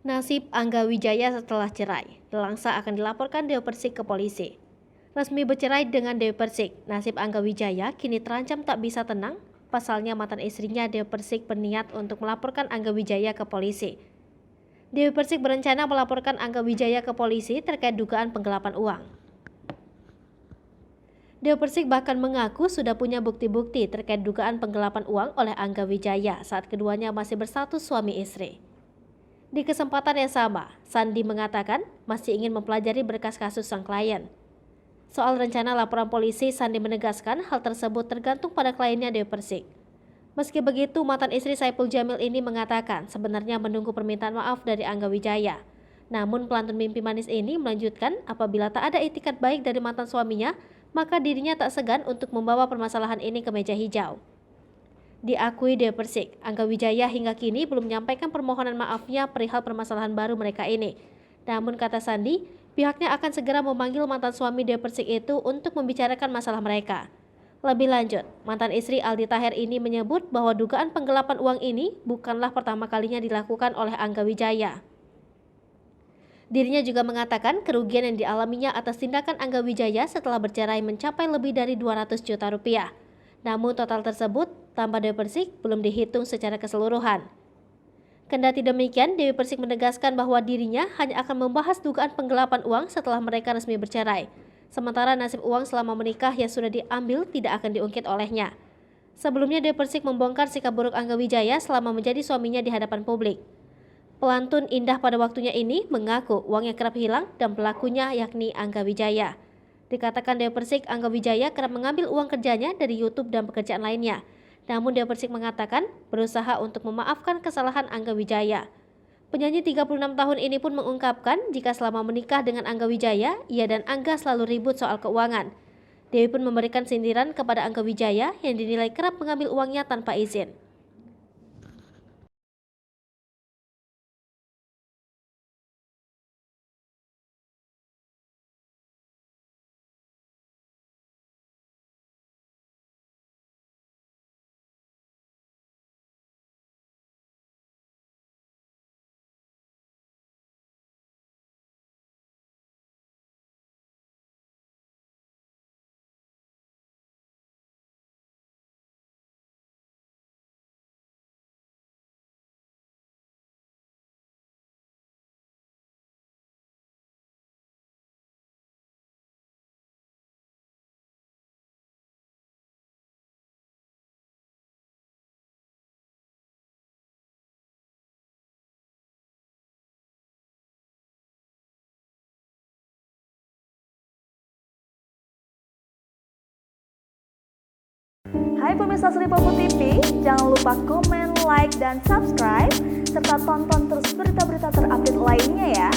Nasib Angga Wijaya setelah cerai, Delangsa akan dilaporkan Dewi Persik ke polisi. Resmi bercerai dengan Dewi Persik, nasib Angga Wijaya kini terancam tak bisa tenang. Pasalnya mantan istrinya Dewi Persik berniat untuk melaporkan Angga Wijaya ke polisi. Dewi Persik berencana melaporkan Angga Wijaya ke polisi terkait dugaan penggelapan uang. Dewi Persik bahkan mengaku sudah punya bukti-bukti terkait dugaan penggelapan uang oleh Angga Wijaya saat keduanya masih berstatus suami istri. Di kesempatan yang sama, Sandi mengatakan masih ingin mempelajari berkas kasus sang klien. Soal rencana laporan polisi, Sandi menegaskan hal tersebut tergantung pada kliennya Dewi Persik. Meski begitu, mantan istri Saipul Jamil ini mengatakan sebenarnya menunggu permintaan maaf dari Angga Wijaya. Namun pelantun mimpi manis ini melanjutkan apabila tak ada itikat baik dari mantan suaminya, maka dirinya tak segan untuk membawa permasalahan ini ke meja hijau. Diakui Dewi Persik, Angga Wijaya hingga kini belum menyampaikan permohonan maafnya perihal permasalahan baru mereka ini. Namun kata Sandi, pihaknya akan segera memanggil mantan suami Dewi Persik itu untuk membicarakan masalah mereka. Lebih lanjut, mantan istri Aldi Taher ini menyebut bahwa dugaan penggelapan uang ini bukanlah pertama kalinya dilakukan oleh Angga Wijaya. Dirinya juga mengatakan kerugian yang dialaminya atas tindakan Angga Wijaya setelah bercerai mencapai lebih dari 200 juta rupiah. Namun total tersebut tanpa Dewi Persik belum dihitung secara keseluruhan. Kendati demikian, Dewi Persik menegaskan bahwa dirinya hanya akan membahas dugaan penggelapan uang setelah mereka resmi bercerai. Sementara nasib uang selama menikah yang sudah diambil tidak akan diungkit olehnya. Sebelumnya Dewi Persik membongkar sikap buruk Angga Wijaya selama menjadi suaminya di hadapan publik. Pelantun indah pada waktunya ini mengaku uangnya kerap hilang dan pelakunya yakni Angga Wijaya. Dikatakan Dewi Persik, Angga Wijaya kerap mengambil uang kerjanya dari YouTube dan pekerjaan lainnya. Namun Dewi Persik mengatakan berusaha untuk memaafkan kesalahan Angga Wijaya. Penyanyi 36 tahun ini pun mengungkapkan jika selama menikah dengan Angga Wijaya, ia dan Angga selalu ribut soal keuangan. Dewi pun memberikan sindiran kepada Angga Wijaya yang dinilai kerap mengambil uangnya tanpa izin. Hai pemirsa Sri Popo TV, jangan lupa komen, like, dan subscribe, serta tonton terus berita-berita terupdate lainnya ya.